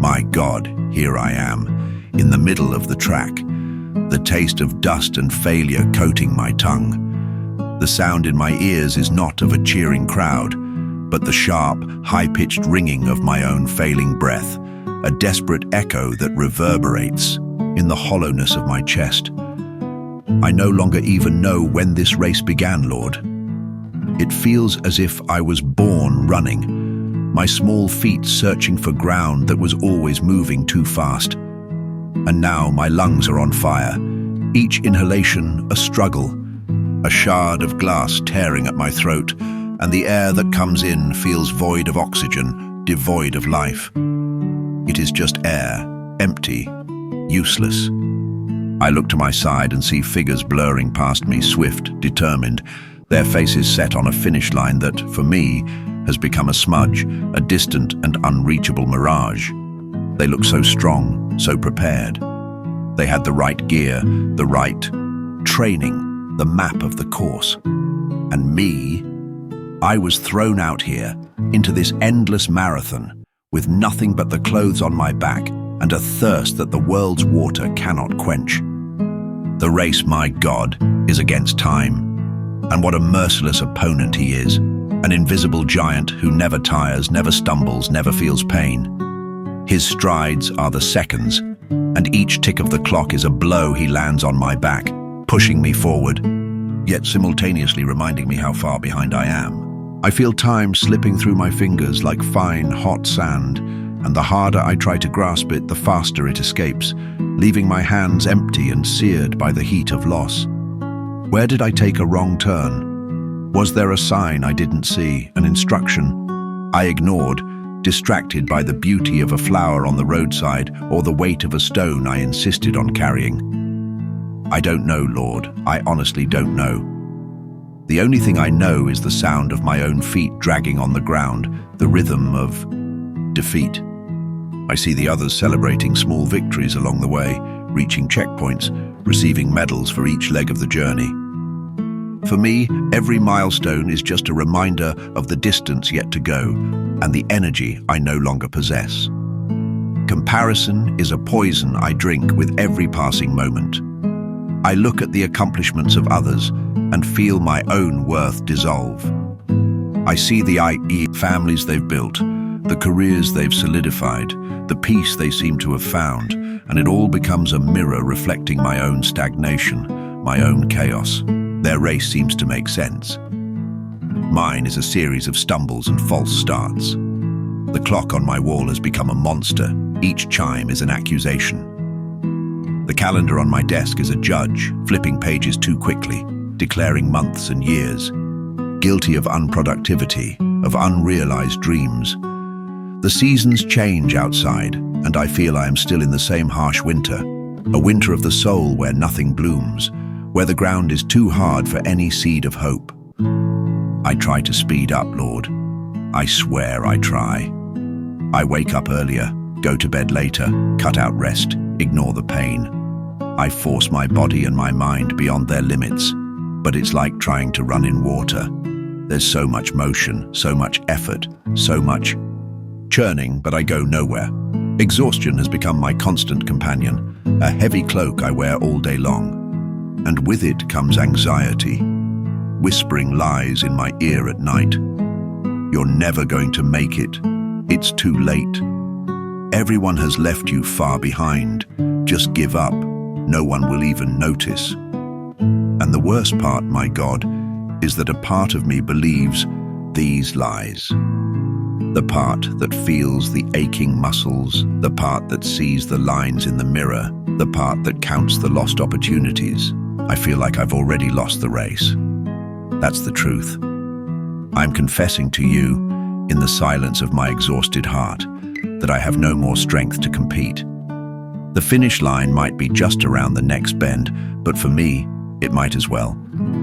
My God, here I am, in the middle of the track, the taste of dust and failure coating my tongue. The sound in my ears is not of a cheering crowd, but the sharp, high-pitched ringing of my own failing breath, a desperate echo that reverberates in the hollowness of my chest. I no longer even know when this race began, Lord. It feels as if I was born running, my small feet searching for ground that was always moving too fast. And now my lungs are on fire, each inhalation a struggle, a shard of glass tearing at my throat, and the air that comes in feels void of oxygen, devoid of life. It is just air, empty, useless. I look to my side and see figures blurring past me, swift, determined, their faces set on a finish line that, for me, has become a smudge, a distant and unreachable mirage. They look so strong, so prepared. They had the right gear, the right training, the map of the course. And me, I was thrown out here, into this endless marathon, with nothing but the clothes on my back and a thirst that the world's water cannot quench. The race, my God, is against time. And what a merciless opponent he is, an invisible giant who never tires, never stumbles, never feels pain. His strides are the seconds, and each tick of the clock is a blow he lands on my back, pushing me forward, yet simultaneously reminding me how far behind I am. I feel time slipping through my fingers like fine, hot sand, and the harder I try to grasp it, the faster it escapes, leaving my hands empty and seared by the heat of loss. Where did I take a wrong turn? Was there a sign I didn't see, an instruction I ignored, distracted by the beauty of a flower on the roadside or the weight of a stone I insisted on carrying? I don't know, Lord. I honestly don't know. The only thing I know is the sound of my own feet dragging on the ground, the rhythm of defeat. I see the others celebrating small victories along the way, reaching checkpoints, receiving medals for each leg of the journey. For me, every milestone is just a reminder of the distance yet to go and the energy I no longer possess. Comparison is a poison I drink with every passing moment. I look at the accomplishments of others and feel my own worth dissolve. I see the families they've built, the careers they've solidified, the peace they seem to have found, and it all becomes a mirror reflecting my own stagnation, my own chaos. Their race seems to make sense. Mine is a series of stumbles and false starts. The clock on my wall has become a monster. Each chime is an accusation. The calendar on my desk is a judge, flipping pages too quickly, declaring months and years. Guilty of unproductivity, of unrealized dreams. The seasons change outside, and I feel I am still in the same harsh winter, a winter of the soul where nothing blooms, where the ground is too hard for any seed of hope. I try to speed up, Lord. I swear I try. I wake up earlier, go to bed later, cut out rest, ignore the pain. I force my body and my mind beyond their limits, but it's like trying to run in water. There's so much motion, so much effort, so much churning, but I go nowhere. Exhaustion has become my constant companion, a heavy cloak I wear all day long. And with it comes anxiety, whispering lies in my ear at night. You're never going to make it. It's too late. Everyone has left you far behind. Just give up. No one will even notice. And the worst part, my God, is that a part of me believes these lies. The part that feels the aching muscles, the part that sees the lines in the mirror, the part that counts the lost opportunities. I feel like I've already lost the race. That's the truth. I'm confessing to you, in the silence of my exhausted heart, that I have no more strength to compete. The finish line might be just around the next bend, but for me, it might as well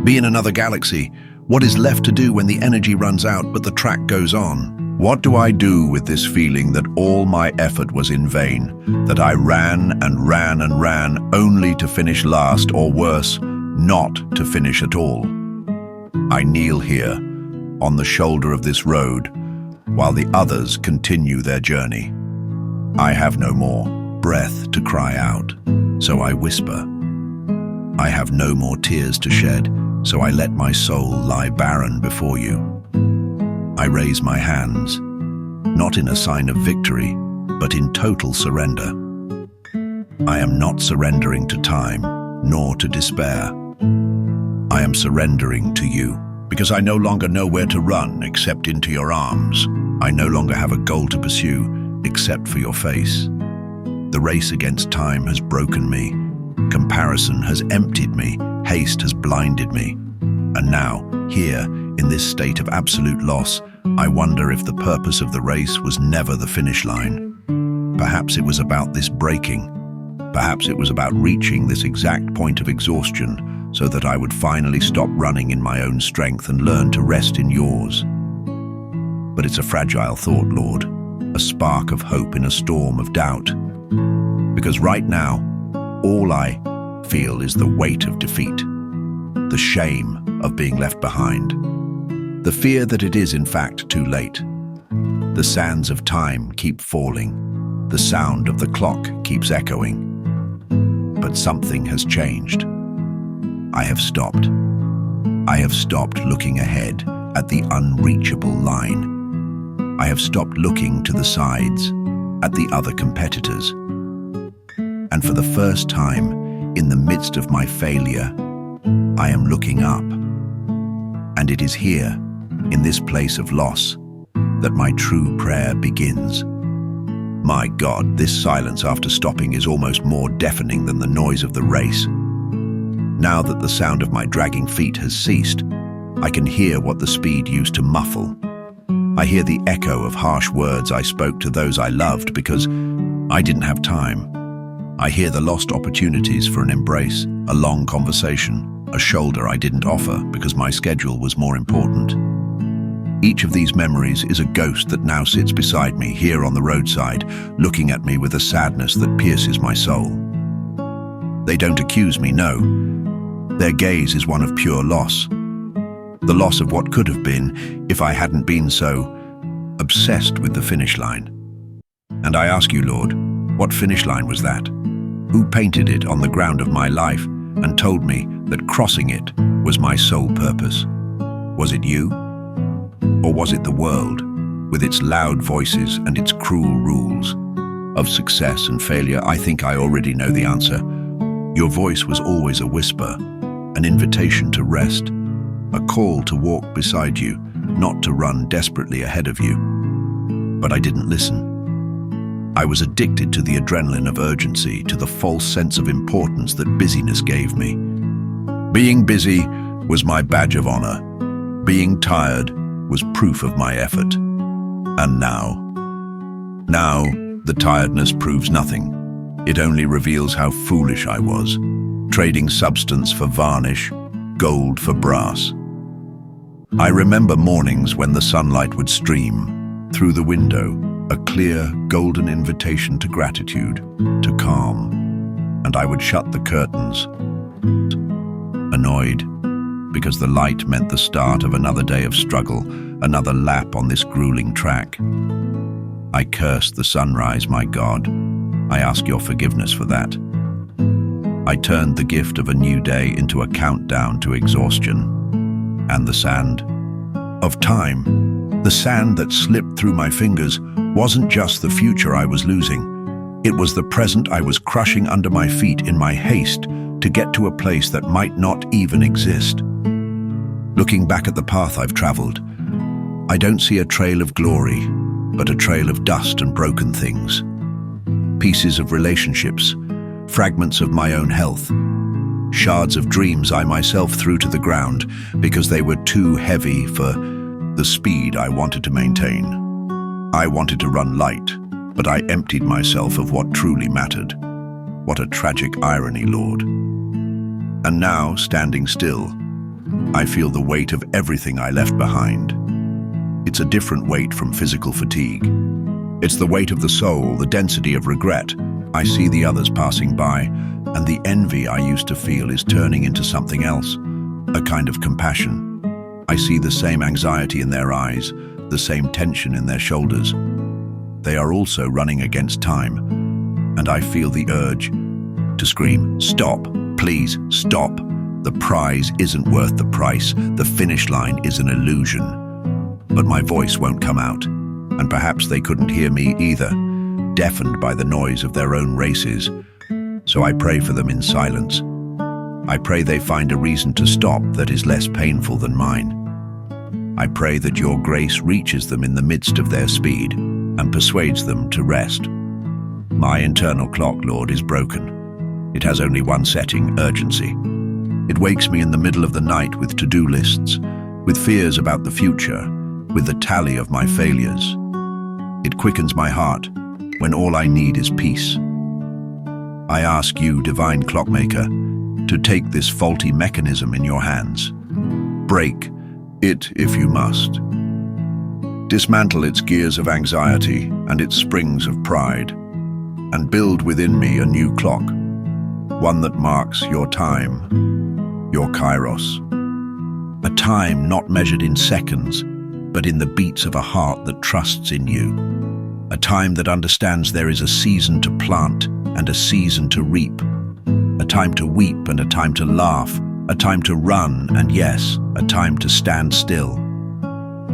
be in another galaxy. What is left to do when the energy runs out but the track goes on? What do I do with this feeling that all my effort was in vain, that I ran and ran and ran only to finish last, or worse, not to finish at all? I kneel here, on the shoulder of this road, while the others continue their journey. I have no more breath to cry out, so I whisper. I have no more tears to shed, so I let my soul lie barren before you. I raise my hands, not in a sign of victory, but in total surrender. I am not surrendering to time, nor to despair. I am surrendering to you, because I no longer know where to run except into your arms. I no longer have a goal to pursue except for your face. The race against time has broken me. Comparison has emptied me. Haste has blinded me. And now, here, in this state of absolute loss, I wonder if the purpose of the race was never the finish line. Perhaps it was about this breaking. Perhaps it was about reaching this exact point of exhaustion so that I would finally stop running in my own strength and learn to rest in yours. But it's a fragile thought, Lord, a spark of hope in a storm of doubt. Because right now, all I feel is the weight of defeat, the shame of being left behind, the fear that it is in fact too late. The sands of time keep falling, the sound of the clock keeps echoing. But something has changed. I have stopped. I have stopped looking ahead at the unreachable line. I have stopped looking to the sides at the other competitors. And for the first time, in the midst of my failure, I am looking up. And it is here, in this place of loss, that my true prayer begins. My God, this silence after stopping is almost more deafening than the noise of the race. Now that the sound of my dragging feet has ceased, I can hear what the speed used to muffle. I hear the echo of harsh words I spoke to those I loved because I didn't have time. I hear the lost opportunities for an embrace, a long conversation, a shoulder I didn't offer because my schedule was more important. Each of these memories is a ghost that now sits beside me here on the roadside, looking at me with a sadness that pierces my soul. They don't accuse me, no. Their gaze is one of pure loss. The loss of what could have been if I hadn't been so obsessed with the finish line. And I ask you, Lord, what finish line was that? Who painted it on the ground of my life and told me that crossing it was my sole purpose? Was it you? Or was it the world, with its loud voices and its cruel rules? Of success and failure, I think I already know the answer. Your voice was always a whisper, an invitation to rest, a call to walk beside you, not to run desperately ahead of you. But I didn't listen. I was addicted to the adrenaline of urgency, to the false sense of importance that busyness gave me. Being busy was my badge of honor. Being tired was proof of my effort. And now the tiredness proves nothing. It only reveals how foolish I was, trading substance for varnish, gold for brass. I remember mornings when the sunlight would stream through the window, a clear, golden invitation to gratitude, to calm, and I would shut the curtains, annoyed, because the light meant the start of another day of struggle, another lap on this grueling track. I cursed the sunrise, my God. I ask your forgiveness for that. I turned the gift of a new day into a countdown to exhaustion. And the sand of time, the sand that slipped through my fingers, wasn't just the future I was losing. It was the present I was crushing under my feet in my haste to get to a place that might not even exist. Looking back at the path I've traveled, I don't see a trail of glory, but a trail of dust and broken things. Pieces of relationships, fragments of my own health, shards of dreams I myself threw to the ground because they were too heavy for the speed I wanted to maintain. I wanted to run light, but I emptied myself of what truly mattered. What a tragic irony, Lord. And now, standing still, I feel the weight of everything I left behind. It's a different weight from physical fatigue. It's the weight of the soul, the density of regret. I see the others passing by, and the envy I used to feel is turning into something else, a kind of compassion. I see the same anxiety in their eyes, the same tension in their shoulders. they are also running against time, and I feel the urge to scream, "Stop, please, stop. The prize isn't worth the price. The finish line is an illusion." But my voice won't come out, and perhaps they couldn't hear me either, deafened by the noise of their own races. So I pray for them in silence. I pray they find a reason to stop that is less painful than mine. I pray that your grace reaches them in the midst of their speed and persuades them to rest. My internal clock, Lord, is broken. It has only one setting, urgency. It wakes me in the middle of the night with to-do lists, with fears about the future, with the tally of my failures. It quickens my heart when all I need is peace. I ask you, divine clockmaker, to take this faulty mechanism in your hands. Break it if you must. Dismantle its gears of anxiety and its springs of pride, and build within me a new clock, one that marks your time, your kairos. A time not measured in seconds, but in the beats of a heart that trusts in you. A time that understands there is a season to plant and a season to reap. A time to weep and a time to laugh. A time to run and, yes, a time to stand still.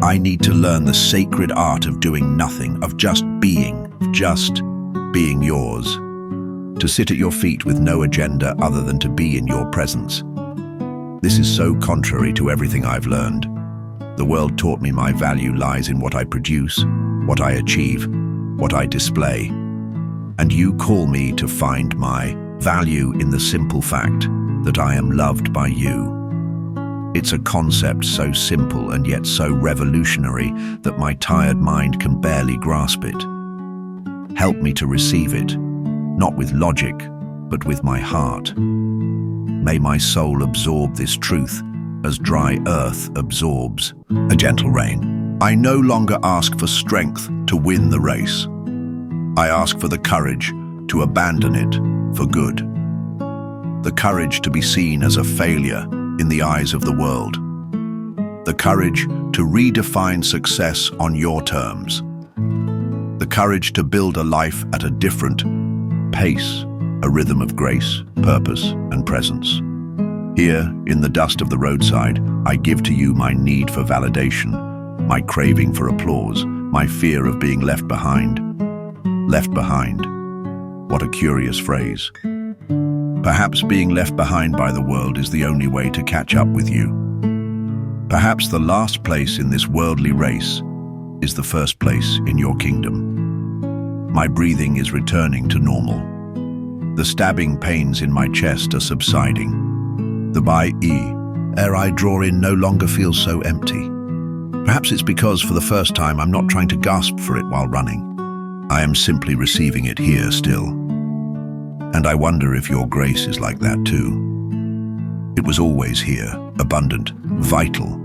I need to learn the sacred art of doing nothing, of just being yours. To sit at your feet with no agenda other than to be in your presence. This is so contrary to everything I've learned. The world taught me my value lies in what I produce, what I achieve, what I display. And you call me to find my value in the simple fact that I am loved by you. It's a concept so simple and yet so revolutionary that my tired mind can barely grasp it. Help me to receive it, not with logic, but with my heart. May my soul absorb this truth as dry earth absorbs a gentle rain. I no longer ask for strength to win the race. I ask for the courage to abandon it for good. The courage to be seen as a failure in the eyes of the world. The courage to redefine success on your terms. The courage to build a life at a different pace, a rhythm of grace, purpose, and presence. Here, in the dust of the roadside, I give to you my need for validation, my craving for applause, my fear of being left behind. Left behind. What a curious phrase. Perhaps being left behind by the world is the only way to catch up with you. Perhaps the last place in this worldly race is the first place in your kingdom. My breathing is returning to normal. The stabbing pains in my chest are subsiding. The air I draw in no longer feels so empty. Perhaps it's because for the first time I'm not trying to gasp for it while running. I am simply receiving it here still. And I wonder if your grace is like that too. It was always here, abundant, vital,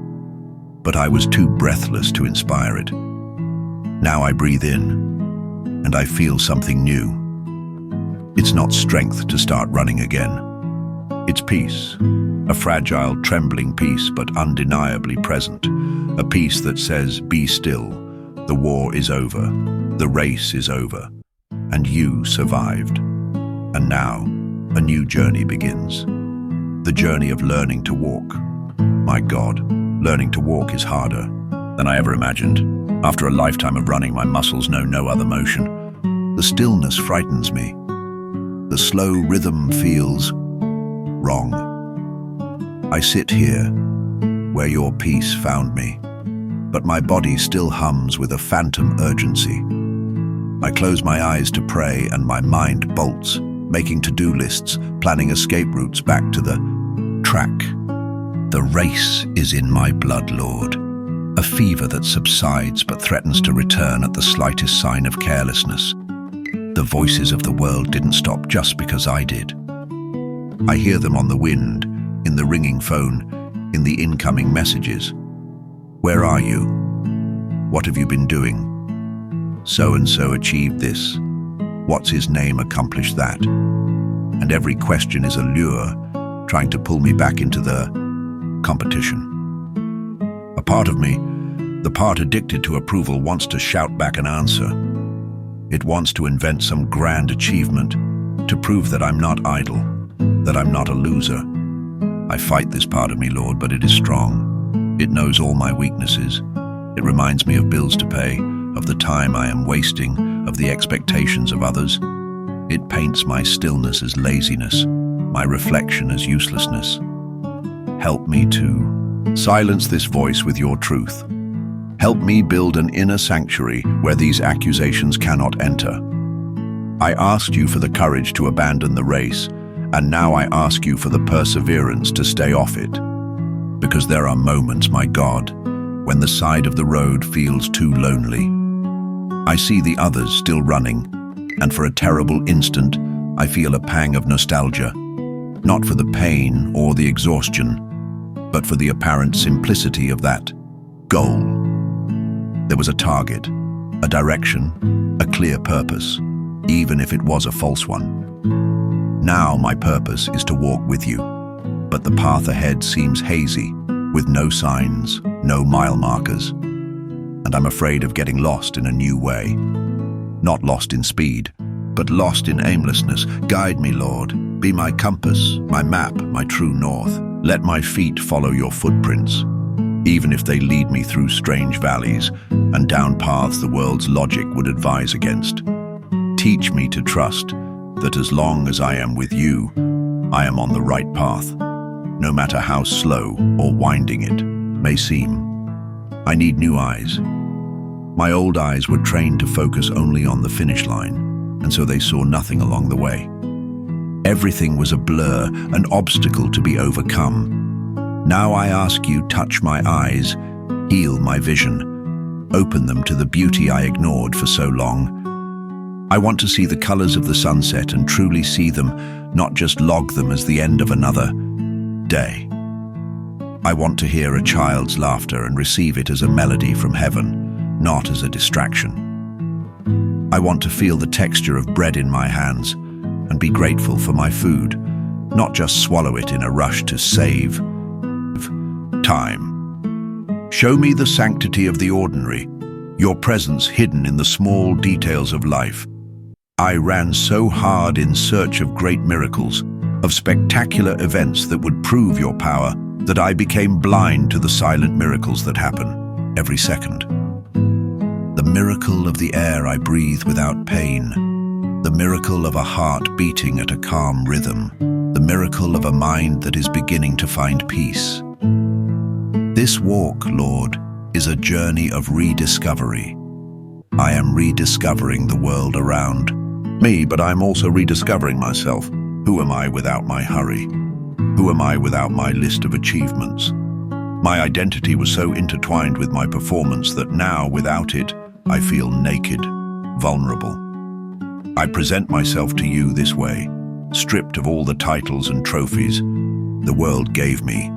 but I was too breathless to inspire it. Now I breathe in, and I feel something new. It's not strength to start running again. It's peace, a fragile, trembling peace, but undeniably present. A peace that says, be still, the war is over, the race is over, and you survived. And now, a new journey begins. The journey of learning to walk. My God, learning to walk is harder than I ever imagined. After a lifetime of running, my muscles know no other motion. The stillness frightens me. The slow rhythm feels wrong. I sit here, where your peace found me, but my body still hums with a phantom urgency. I close my eyes to pray and my mind bolts, making to-do lists, planning escape routes back to the track. The race is in my blood, Lord. A fever that subsides but threatens to return at the slightest sign of carelessness. The voices of the world didn't stop just because I did. I hear them on the wind, in the ringing phone, in the incoming messages. Where are you? What have you been doing? So-and-so achieved this. What's his name accomplished that? And every question is a lure, trying to pull me back into the competition. A part of me, the part addicted to approval, wants to shout back an answer. It wants to invent some grand achievement, to prove that I'm not idle, that I'm not a loser. I fight this part of me, Lord, but it is strong. It knows all my weaknesses. It reminds me of bills to pay, of the time I am wasting, of the expectations of others. It paints my stillness as laziness, my reflection as uselessness. Help me to silence this voice with your truth. Help me build an inner sanctuary where these accusations cannot enter. I asked you for the courage to abandon the race, and now I ask you for the perseverance to stay off it. Because there are moments, my God, when the side of the road feels too lonely. I see the others still running, and for a terrible instant, I feel a pang of nostalgia, not for the pain or the exhaustion, but for the apparent simplicity of that goal. There was a target, a direction, a clear purpose, even if it was a false one. Now my purpose is to walk with you, but the path ahead seems hazy, with no signs, no mile markers. And I'm afraid of getting lost in a new way. Not lost in speed, but lost in aimlessness. Guide me, Lord. Be my compass, my map, my true north. Let my feet follow your footprints, even if they lead me through strange valleys and down paths the world's logic would advise against. Teach me to trust that as long as I am with you, I am on the right path, no matter how slow or winding it may seem. I need new eyes. My old eyes were trained to focus only on the finish line, and so they saw nothing along the way. Everything was a blur, an obstacle to be overcome. Now I ask you, touch my eyes, heal my vision, open them to the beauty I ignored for so long. I want to see the colors of the sunset and truly see them, not just log them as the end of another day. I want to hear a child's laughter and receive it as a melody from heaven, not as a distraction. I want to feel the texture of bread in my hands and be grateful for my food, not just swallow it in a rush to save time. Show me the sanctity of the ordinary, your presence hidden in the small details of life. I ran so hard in search of great miracles, of spectacular events that would prove your power, that I became blind to the silent miracles that happen every second. The miracle of the air I breathe without pain, the miracle of a heart beating at a calm rhythm, the miracle of a mind that is beginning to find peace. This walk, Lord, is a journey of rediscovery. I am rediscovering the world around me, but I'm also rediscovering myself. Who am I without my hurry? Who am I without my list of achievements? My identity was so intertwined with my performance that now, without it, I feel naked, vulnerable. I present myself to you this way, stripped of all the titles and trophies the world gave me,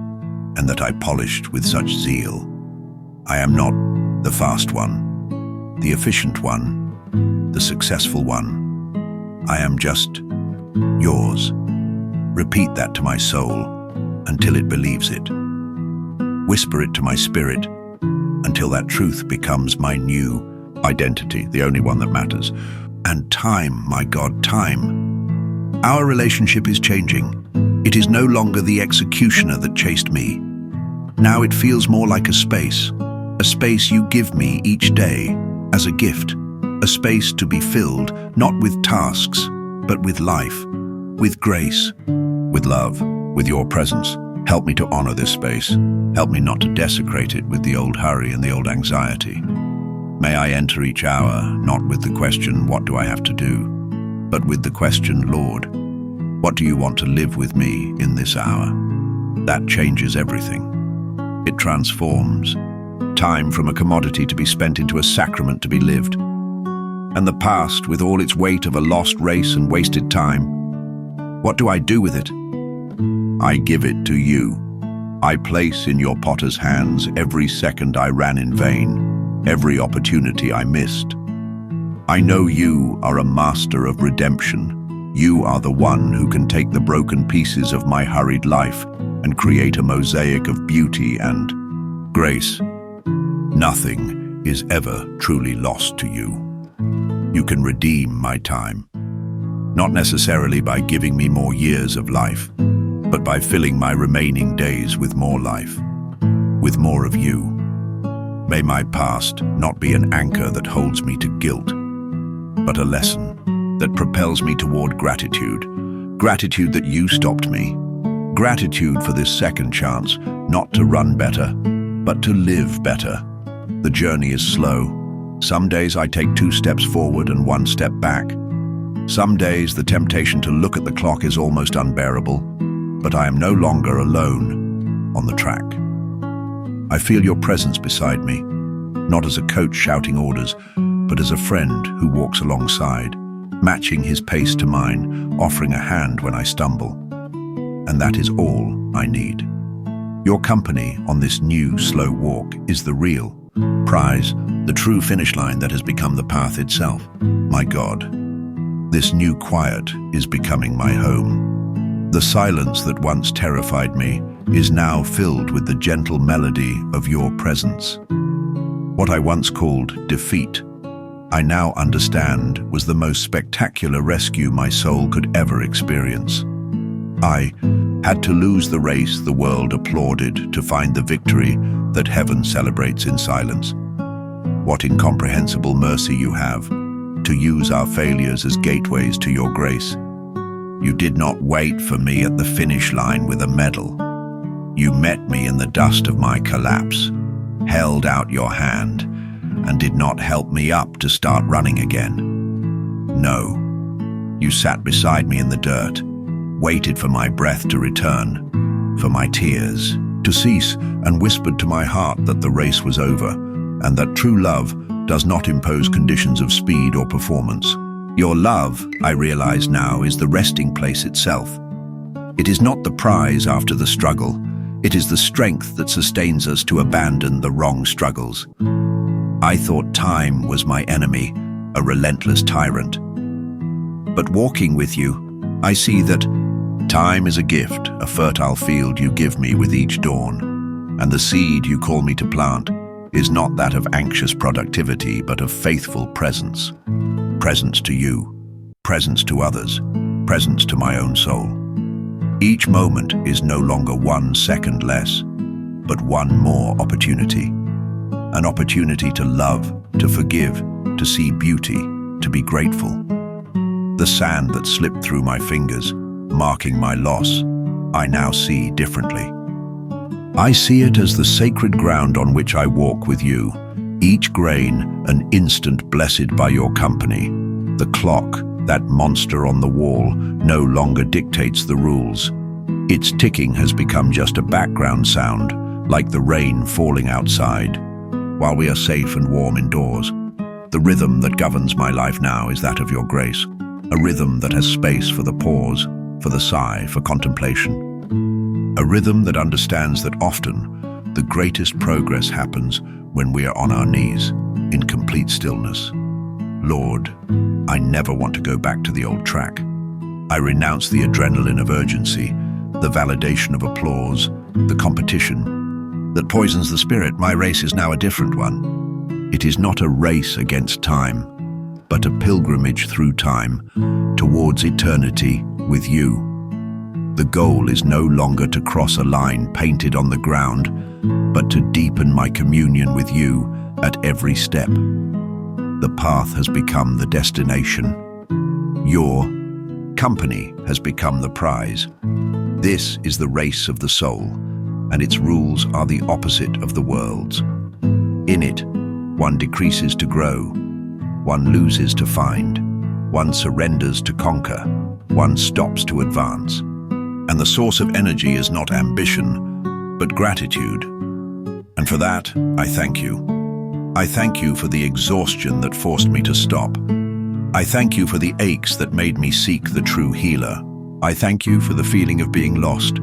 and that I polished with such zeal. I am not the fast one, the efficient one, the successful one. I am just yours. Repeat that to my soul until it believes it. Whisper it to my spirit until that truth becomes my new identity, the only one that matters. And time, my God, time. Our relationship is changing. It is no longer the executioner that chased me. Now it feels more like a space you give me each day as a gift, a space to be filled, not with tasks, but with life, with grace, with love, with your presence. Help me to honor this space. Help me not to desecrate it with the old hurry and the old anxiety. May I enter each hour not with the question, what do I have to do, but with the question, Lord, what do you want to live with me in this hour? That changes everything. It transforms time from a commodity to be spent into a sacrament to be lived. And the past, with all its weight of a lost race and wasted time, what do I do with it? I give it to you. I place in your potter's hands every second I ran in vain, every opportunity I missed. I know you are a master of redemption. You are the one who can take the broken pieces of my hurried life and create a mosaic of beauty and grace. Nothing is ever truly lost to you. You can redeem my time. Not necessarily by giving me more years of life, but by filling my remaining days with more life, with more of you. May my past not be an anchor that holds me to guilt, but a lesson that propels me toward gratitude. Gratitude that you stopped me. Gratitude for this second chance, not to run better, but to live better. The journey is slow. Some days I take 2 steps forward and 1 step back. Some days the temptation to look at the clock is almost unbearable, but I am no longer alone on the track. I feel your presence beside me, not as a coach shouting orders, but as a friend who walks alongside, matching his pace to mine, offering a hand when I stumble. And that is all I need. Your company on this new, slow walk is the real prize, the true finish line that has become the path itself. My God, this new quiet is becoming my home. The silence that once terrified me is now filled with the gentle melody of your presence. What I once called defeat, I now understand was the most spectacular rescue my soul could ever experience. I had to lose the race the world applauded to find the victory that heaven celebrates in silence. What incomprehensible mercy you have to use our failures as gateways to your grace. You did not wait for me at the finish line with a medal. You met me in the dust of my collapse, held out your hand, and did not help me up to start running again. No, you sat beside me in the dirt, waited for my breath to return, for my tears to cease, and whispered to my heart that the race was over, and that true love does not impose conditions of speed or performance. Your love, I realize now, is the resting place itself. It is not the prize after the struggle. It is the strength that sustains us to abandon the wrong struggles. I thought time was my enemy, a relentless tyrant. But walking with you, I see that time is a gift, a fertile field you give me with each dawn, and the seed you call me to plant is not that of anxious productivity, but of faithful presence. Presence to you, presence to others, presence to my own soul. Each moment is no longer 1 second less, but one more opportunity. An opportunity to love, to forgive, to see beauty, to be grateful. The sand that slipped through my fingers, marking my loss, I now see differently. I see it as the sacred ground on which I walk with you, each grain an instant blessed by your company. The clock, that monster on the wall, no longer dictates the rules. Its ticking has become just a background sound, like the rain falling outside, while we are safe and warm indoors. The rhythm that governs my life now is that of your grace, a rhythm that has space for the pause, for the sigh, for contemplation. A rhythm that understands that often the greatest progress happens when we are on our knees, in complete stillness. Lord, I never want to go back to the old track. I renounce the adrenaline of urgency, the validation of applause, the competition that poisons the spirit. My race is now a different one. It is not a race against time, but a pilgrimage through time towards eternity with you. The goal is no longer to cross a line painted on the ground, but to deepen my communion with you at every step. The path has become the destination. Your company has become the prize. This is the race of the soul, and its rules are the opposite of the world's. In it, one decreases to grow, one loses to find, one surrenders to conquer, one stops to advance. And the source of energy is not ambition, but gratitude. And for that, I thank you. I thank you for the exhaustion that forced me to stop. I thank you for the aches that made me seek the true healer. I thank you for the feeling of being lost,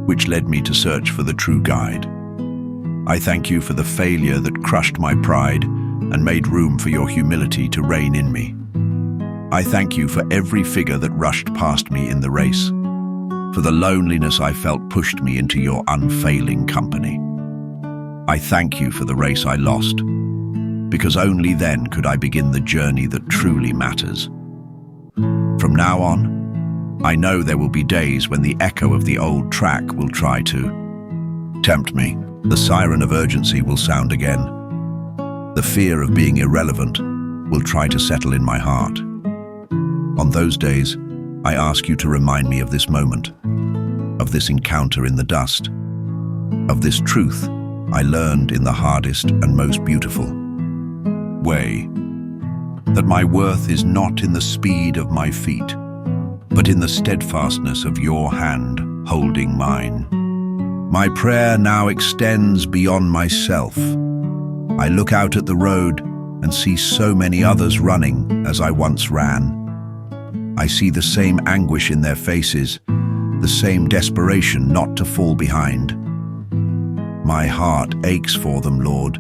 which led me to search for the true guide. I thank you for the failure that crushed my pride and made room for your humility to reign in me. I thank you for every figure that rushed past me in the race, for the loneliness I felt pushed me into your unfailing company. I thank you for the race I lost, because only then could I begin the journey that truly matters. From now on, I know there will be days when the echo of the old track will try to tempt me. The siren of urgency will sound again. The fear of being irrelevant will try to settle in my heart. On those days, I ask you to remind me of this moment, of this encounter in the dust, of this truth I learned in the hardest and most beautiful way, that my worth is not in the speed of my feet, but in the steadfastness of your hand holding mine. My prayer now extends beyond myself. I look out at the road and see so many others running as I once ran. I see the same anguish in their faces, the same desperation not to fall behind. My heart aches for them, Lord,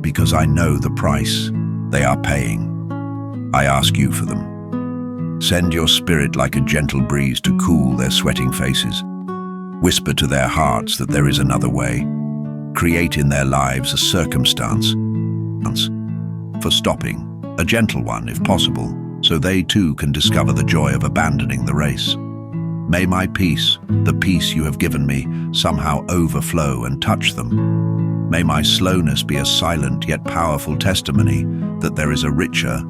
because I know the price they are paying. I ask you for them. Send your spirit like a gentle breeze to cool their sweating faces. Whisper to their hearts that there is another way. Create in their lives a circumstance for stopping, a gentle one if possible, so they too can discover the joy of abandoning the race. May my peace, the peace you have given me, somehow overflow and touch them. May my slowness be a silent yet powerful testimony that there is a richer,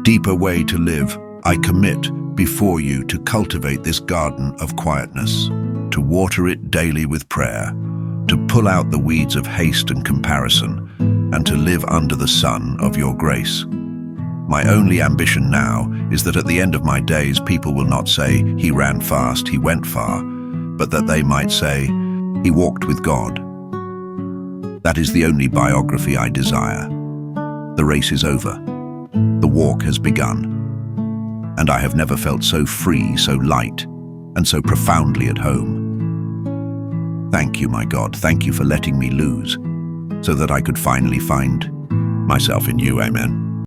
deeper way to live. I commit before you to cultivate this garden of quietness, to water it daily with prayer, to pull out the weeds of haste and comparison, and to live under the sun of your grace. My only ambition now is that at the end of my days, people will not say, he ran fast, he went far, but that they might say, he walked with God. That is the only biography I desire. The race is over. The walk has begun. And I have never felt so free, so light, and so profoundly at home. Thank you, my God. Thank you for letting me lose, so that I could finally find myself in you. Amen.